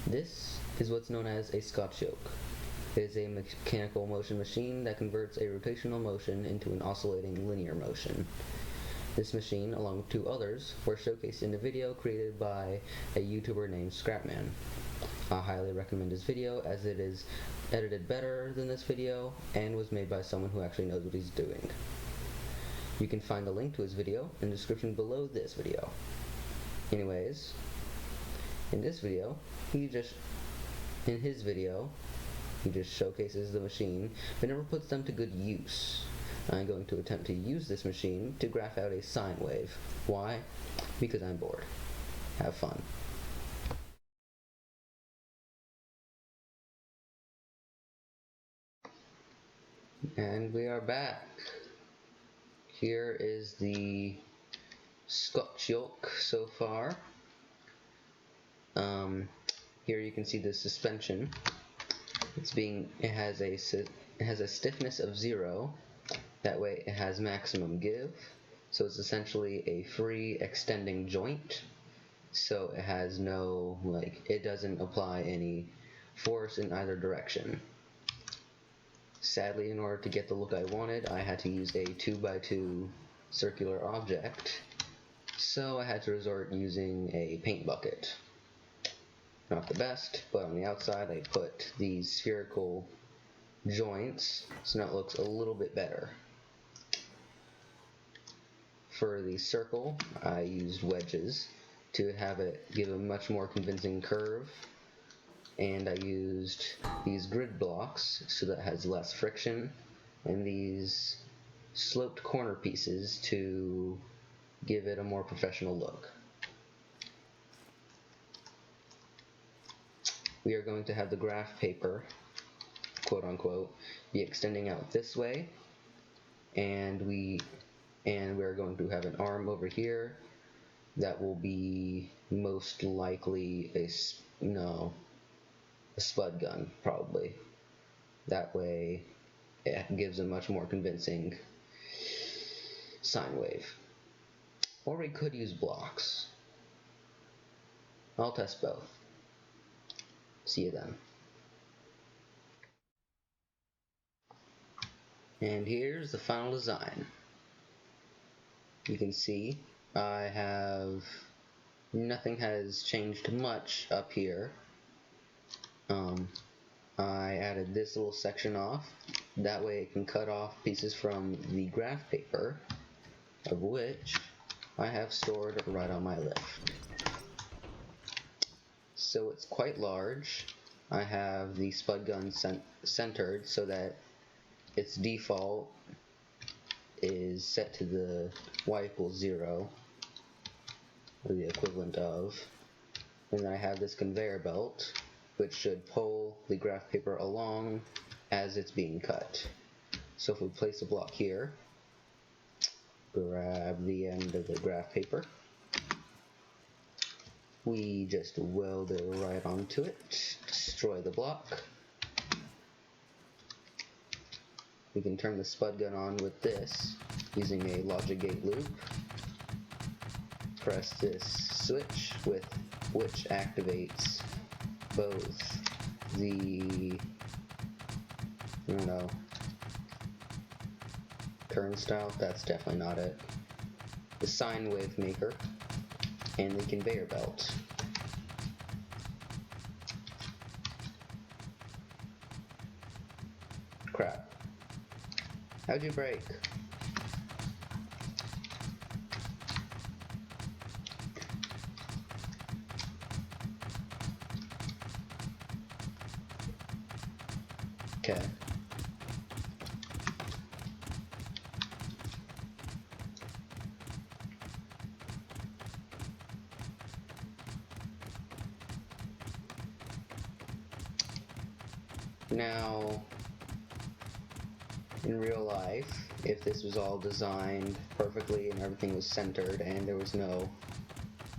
This is what's known as a Scotch yoke. It is a mechanical motion machine that converts a rotational motion into an oscillating linear motion. This machine, along with 2 others, were showcased in a video created by a YouTuber named ScrapMechanic. I highly recommend his video as it is edited better than this video and was made by someone who actually knows what he's doing. You can find the link to his video in the description below this video. Anyways, in his video, he just showcases the machine, but never puts them to good use. I'm going to attempt to use this machine to graph out a sine wave. Why? Because I'm bored. Have fun. And we are back. Here is the Scotch yoke so far. Here you can see the suspension. It has a stiffness of 0. That way it has maximum give. So it's essentially a free extending joint. So it has no, it doesn't apply any force in either direction. Sadly, in order to get the look I wanted, I had to use a 2x2 circular object. So I had to resort using a paint bucket. Not the best, but on the outside I put these spherical joints, so now it looks a little bit better. For the circle, I used wedges to have it give a much more convincing curve, and I used these grid blocks so that it has less friction, and these sloped corner pieces to give it a more professional look. We are going to have the graph paper, quote unquote, be extending out this way, and we're going to have an arm over here that will be most likely a spud gun, probably. That way it gives a much more convincing sine wave. Or we could use blocks. I'll test both. See you then. And here's the final design. You can see nothing has changed much up here. I added this little section off. That way it can cut off pieces from the graph paper, of which I have stored right on my lift. So it's quite large. I have the spud gun centered so that its default is set to the y=0, or the equivalent of. And then I have this conveyor belt, which should pull the graph paper along as it's being cut. So if we place a block here, grab the end of the graph paper, we just weld it right onto it, destroy the block. We can turn the spud gun on with this using a logic gate loop. Press this switch which activates both the turnstile, that's definitely not it, the sine wave maker, and the conveyor belt. Crap. How'd you break? Okay. Now, in real life, if this was all designed perfectly and everything was centered and there was no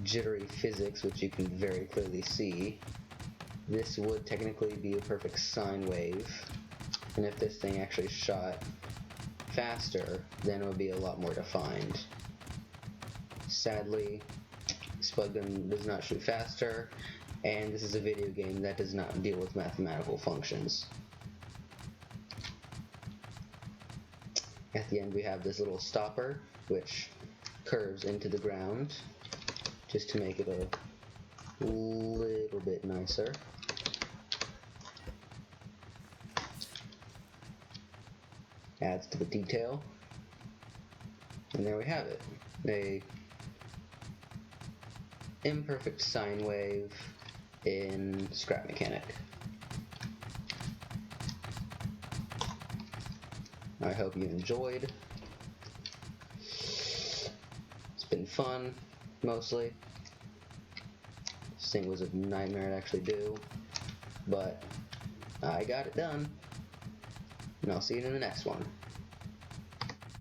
jittery physics, which you can very clearly see, this would technically be a perfect sine wave. And if this thing actually shot faster, then it would be a lot more defined. Sadly, spud gun does not shoot faster, and this is a video game that does not deal with mathematical functions. At the end we have this little stopper which curves into the ground just to make it a little bit nicer. Adds to the detail. And there we have it. A imperfect sine wave in ScrapMechanic. I hope you enjoyed. It's been fun, mostly. This thing was a nightmare to actually do, but I got it done. And I'll see you in the next one.